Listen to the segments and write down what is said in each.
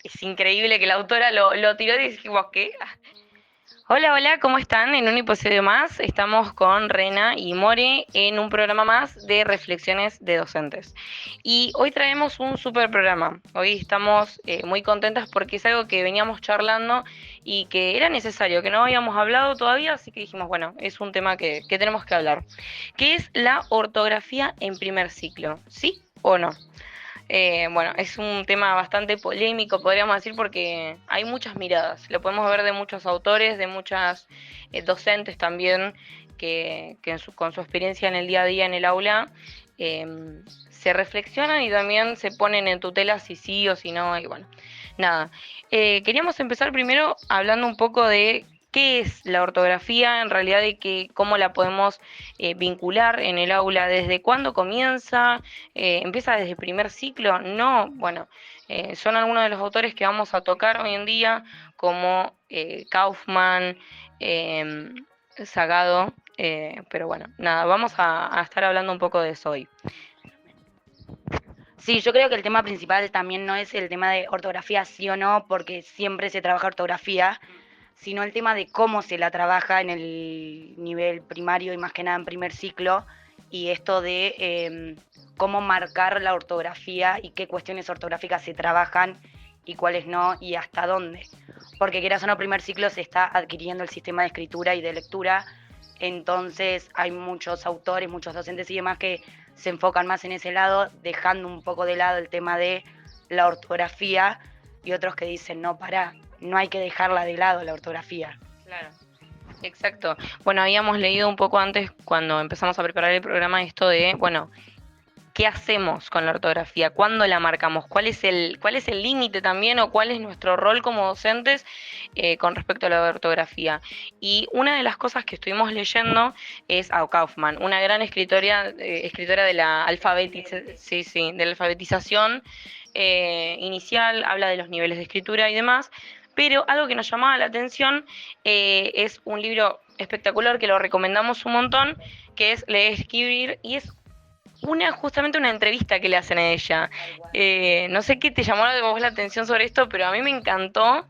es increíble que la autora lo tiró y dijimos, ¿qué? Hola, hola, ¿cómo están? En un episodio más estamos con Rena y More en un programa más de reflexiones de docentes. Y hoy traemos un super programa. Hoy estamos muy contentas porque es algo que veníamos charlando y que era necesario, que no habíamos hablado todavía, así que dijimos, bueno, es un tema que tenemos que hablar. ¿Qué es la ortografía en primer ciclo? ¿Sí o no? Bueno, es un tema bastante polémico, podríamos decir, porque hay muchas miradas. Lo podemos ver de muchos autores, de muchas docentes también, que con su experiencia en el día a día en el aula eh, se reflexionan y también se ponen en tutela si sí o si no. Y bueno, nada. Queríamos empezar primero hablando un poco de qué es la ortografía en realidad y cómo la podemos vincular en el aula, desde cuándo comienza, empieza desde el primer ciclo, no, bueno, son algunos de los autores que vamos a tocar hoy en día, como Kaufman, eh, Sagado, pero bueno, nada, vamos a estar hablando un poco de eso hoy. Sí, yo creo que el tema principal también no es el tema de ortografía sí o no, porque siempre se trabaja ortografía, sino el tema de cómo se la trabaja en el nivel primario y más que nada en primer ciclo, y esto de cómo marcar la ortografía y qué cuestiones ortográficas se trabajan y cuáles no y hasta dónde. Porque quieras o no, primer ciclo se está adquiriendo el sistema de escritura y de lectura, entonces hay muchos autores, muchos docentes y demás que se enfocan más en ese lado, dejando un poco de lado el tema de la ortografía, y otros que dicen, no, pará, no hay que dejarla de lado la ortografía. Claro. Exacto. Bueno, habíamos leído un poco antes, cuando empezamos a preparar el programa, esto de, bueno, ¿qué hacemos con la ortografía? ¿Cuándo la marcamos? Cuál es el límite también o cuál es nuestro rol como docentes con respecto a la ortografía? Y una de las cosas que estuvimos leyendo es a Kaufman, una gran escritora de la sí, sí, de la alfabetización inicial, habla de los niveles de escritura y demás, pero algo que nos llamaba la atención es un libro espectacular que lo recomendamos un montón, que es Leer, Escribir, y es justamente una entrevista que le hacen a ella. No sé qué te llamó a vos la atención sobre esto, pero a mí me encantó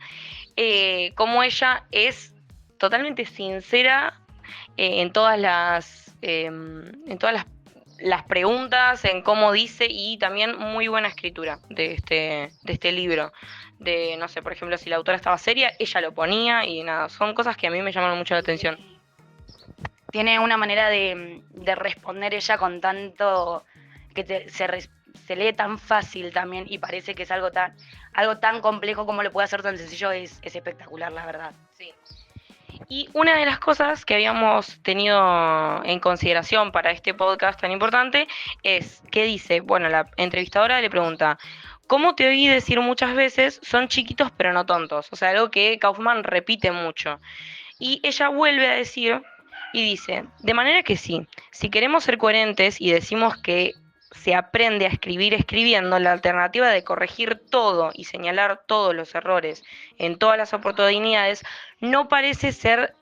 cómo ella es totalmente sincera en todas las preguntas, en cómo dice y también muy buena escritura de este libro. De, no sé, por ejemplo, si la autora estaba seria, ella lo ponía y nada, son cosas que a mí me llamaron mucho la atención. Tiene una manera de responder ella con tanto que se lee tan fácil también, y parece que es algo tan complejo como lo puede hacer tan sencillo, es espectacular, la verdad. Sí. Y una de las cosas que habíamos tenido en consideración para este podcast tan importante es que dice, bueno, la entrevistadora le pregunta, ¿cómo te oí decir muchas veces son chiquitos pero no tontos? O sea, algo que Kaufman repite mucho. Y ella vuelve a decir y dice, de manera que sí, si queremos ser coherentes y decimos que se aprende a escribir escribiendo, la alternativa de corregir todo y señalar todos los errores en todas las oportunidades no parece ser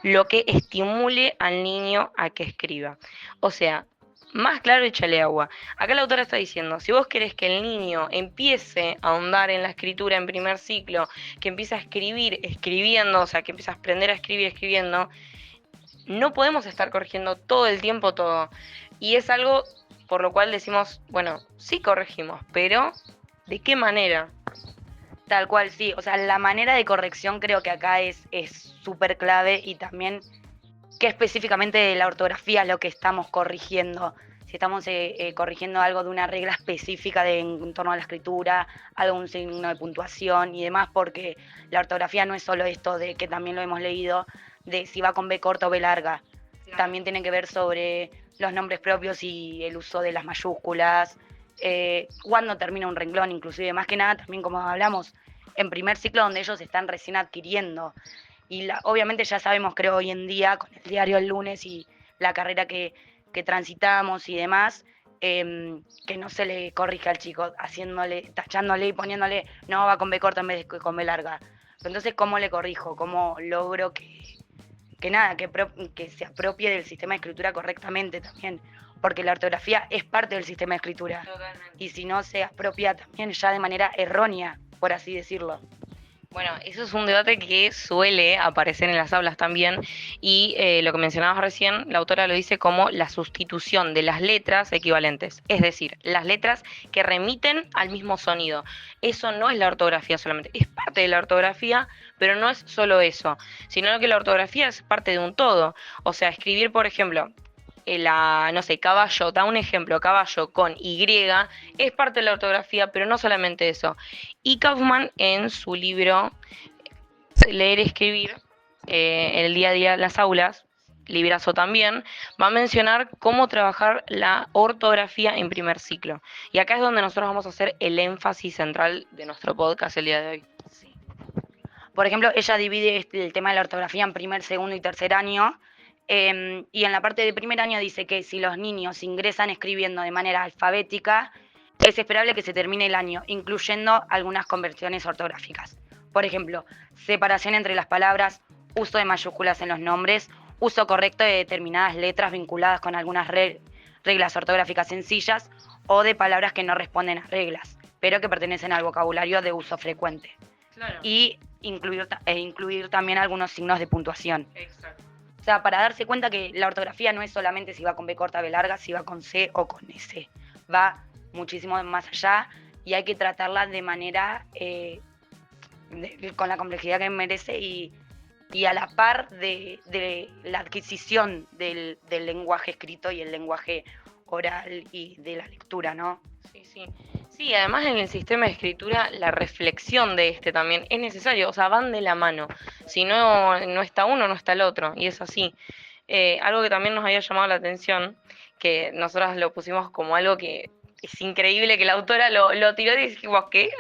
lo que estimule al niño a que escriba. O sea, más claro, échale agua. Acá la autora está diciendo, si vos querés que el niño empiece a ahondar en la escritura en primer ciclo, que empiece a escribir escribiendo, o sea, que empiece a aprender a escribir escribiendo, no podemos estar corrigiendo todo el tiempo todo. Y es algo por lo cual decimos, bueno, sí corregimos, pero ¿de qué manera? Tal cual, sí. O sea, la manera de corrección creo que acá es súper clave, y también qué específicamente de la ortografía es lo que estamos corrigiendo. Si estamos corrigiendo algo de una regla específica en torno a la escritura, algún signo de puntuación y demás, porque la ortografía no es solo esto de que también lo hemos leído, de si va con B corta o B larga. También tiene que ver sobre los nombres propios y el uso de las mayúsculas, cuándo termina un renglón, inclusive, más que nada también como hablamos, en primer ciclo donde ellos están recién adquiriendo. Y obviamente ya sabemos, creo, hoy en día, con el diario El Lunes y la carrera que transitamos y demás, que no se le corrige al chico, tachándole y poniéndole, no, va con B corta en vez de con B larga. Entonces, ¿cómo le corrijo? ¿Cómo logro que nada, que se apropie del sistema de escritura correctamente también? Porque la ortografía es parte del sistema de escritura. Totalmente. Y si no se apropia también ya de manera errónea, por así decirlo. Bueno, eso es un debate que suele aparecer en las aulas también y lo que mencionabas recién, la autora lo dice como la sustitución de las letras equivalentes, es decir, las letras que remiten al mismo sonido. Eso no es la ortografía solamente, es parte de la ortografía, pero no es solo eso, sino que la ortografía es parte de un todo. O sea, escribir, por ejemplo, no sé, caballo, da un ejemplo, caballo con Y, es parte de la ortografía, pero no solamente eso. Y Kaufman en su libro Leer y Escribir, en el día a día en las aulas, librazo también, va a mencionar cómo trabajar la ortografía en primer ciclo. Y acá es donde nosotros vamos a hacer el énfasis central de nuestro podcast el día de hoy. Sí. Por ejemplo, ella divide el tema de la ortografía en primer, segundo y tercer año. Y en la parte de primer año dice que si los niños ingresan escribiendo de manera alfabética, es esperable que se termine el año, incluyendo algunas conversiones ortográficas. Por ejemplo, separación entre las palabras, uso de mayúsculas en los nombres, uso correcto de determinadas letras vinculadas con algunas reglas ortográficas sencillas o de palabras que no responden a reglas, pero que pertenecen al vocabulario de uso frecuente. Claro. Y incluir también algunos signos de puntuación. Exacto. O sea, para darse cuenta que la ortografía no es solamente si va con B corta, B larga, si va con C o con S. Va muchísimo más allá y hay que tratarla de manera con la complejidad que merece y a la par de la adquisición del lenguaje escrito y el lenguaje oral y de la lectura, ¿no? Sí, sí. Sí, además en el sistema de escritura la reflexión de este también es necesario, o sea, van de la mano. Si no, no está uno, no está el otro, y es así. Algo que también nos había llamado la atención, que nosotras lo pusimos como algo que es increíble, que la autora lo tiró y dijimos, ¿qué?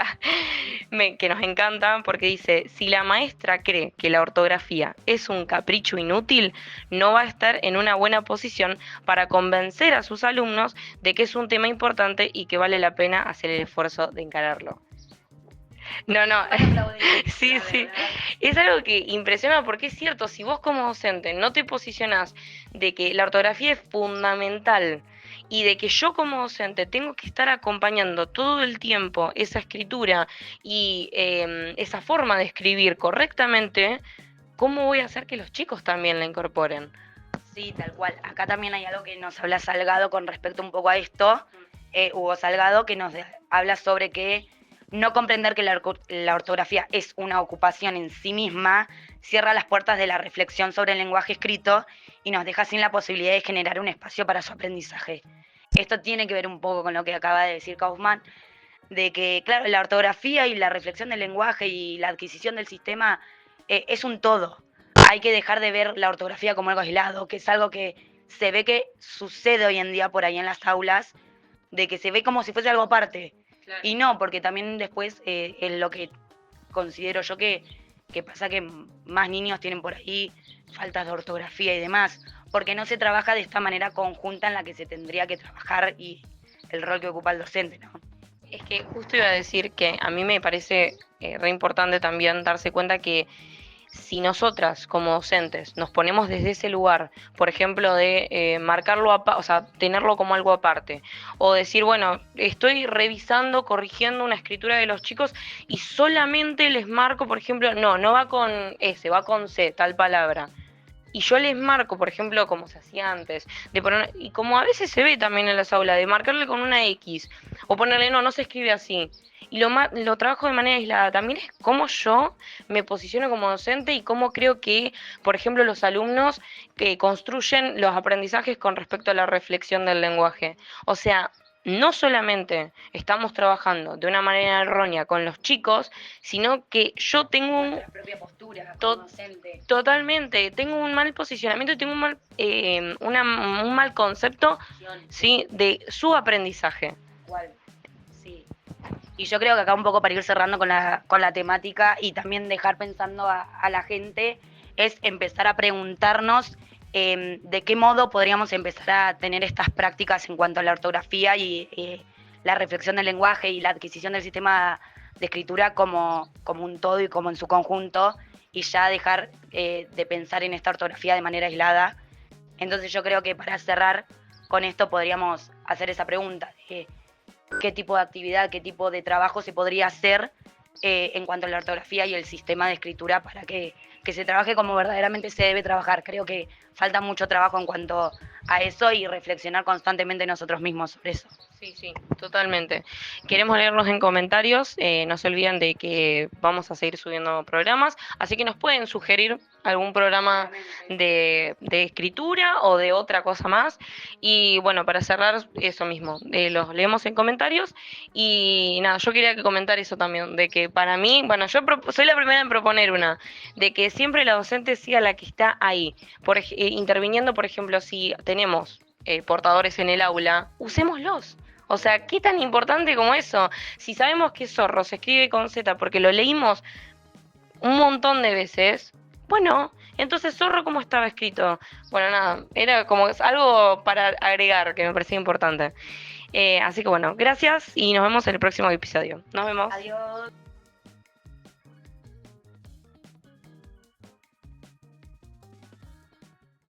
Que nos encanta, porque dice, si la maestra cree que la ortografía es un capricho inútil, no va a estar en una buena posición para convencer a sus alumnos de que es un tema importante y que vale la pena hacer el esfuerzo de encararlo. No, sí, sí. Es algo que impresiona porque es cierto, si vos como docente no te posicionás de que la ortografía es fundamental y de que yo como docente tengo que estar acompañando todo el tiempo esa escritura y esa forma de escribir correctamente, ¿cómo voy a hacer que los chicos también la incorporen? Sí, tal cual. Acá también hay algo que nos habla Salgado con respecto un poco a esto. Hugo Salgado, que nos habla sobre que no comprender que la ortografía es una ocupación en sí misma cierra las puertas de la reflexión sobre el lenguaje escrito y nos deja sin la posibilidad de generar un espacio para su aprendizaje. Esto tiene que ver un poco con lo que acaba de decir Kaufman, de que, claro, la ortografía y la reflexión del lenguaje y la adquisición del sistema es un todo. Hay que dejar de ver la ortografía como algo aislado, que es algo que se ve que sucede hoy en día por ahí en las aulas, de que se ve como si fuese algo aparte. Claro. Y no, porque también después es lo que considero yo que pasa que más niños tienen por ahí faltas de ortografía y demás, porque no se trabaja de esta manera conjunta en la que se tendría que trabajar y el rol que ocupa el docente, ¿no? Es que justo iba a decir que a mí me parece re importante también darse cuenta que si nosotras como docentes nos ponemos desde ese lugar, por ejemplo, de marcarlo, o sea, tenerlo como algo aparte, o decir, bueno, estoy revisando, corrigiendo una escritura de los chicos y solamente les marco, por ejemplo, no va con S, va con C, tal palabra. Y yo les marco, por ejemplo, como se hacía antes, de poner, y como a veces se ve también en las aulas, de marcarle con una X, o ponerle no se escribe así. Y lo trabajo de manera aislada. También es cómo yo me posiciono como docente y cómo creo que, por ejemplo, los alumnos que construyen los aprendizajes con respecto a la reflexión del lenguaje. O sea, no solamente estamos trabajando de una manera errónea con los chicos, sino que yo tengo nuestra propia postura como docente. Totalmente, tengo un mal posicionamiento y tengo un mal concepto, sí, de su aprendizaje. ¿Cuál? Sí. Y yo creo que acá un poco para ir cerrando con la temática y también dejar pensando a la gente es empezar a preguntarnos de qué modo podríamos empezar a tener estas prácticas en cuanto a la ortografía y la reflexión del lenguaje y la adquisición del sistema de escritura como un todo y como en su conjunto y ya dejar de pensar en esta ortografía de manera aislada. Entonces yo creo que para cerrar con esto podríamos hacer esa pregunta de qué tipo de actividad, qué tipo de trabajo se podría hacer en cuanto a la ortografía y el sistema de escritura para que se trabaje como verdaderamente se debe trabajar. Creo que falta mucho trabajo en cuanto a eso y reflexionar constantemente nosotros mismos sobre eso. Sí, sí, totalmente. Queremos leerlos en comentarios, no se olviden de que vamos a seguir subiendo programas, así que nos pueden sugerir algún programa de escritura o de otra cosa más. Y bueno, para cerrar, eso mismo, los leemos en comentarios. Y nada, yo quería comentar eso también, de que para mí, bueno, yo soy la primera en proponer una, de que siempre la docente sea la que está ahí, interviniendo, por ejemplo, si tenemos portadores en el aula, usémoslos. O sea, ¿qué tan importante como eso? Si sabemos que zorro se escribe con Z porque lo leímos un montón de veces, bueno, entonces zorro, ¿cómo estaba escrito? Bueno, nada, era como algo para agregar que me parecía importante. Así que bueno, gracias y nos vemos en el próximo episodio. Nos vemos. Adiós.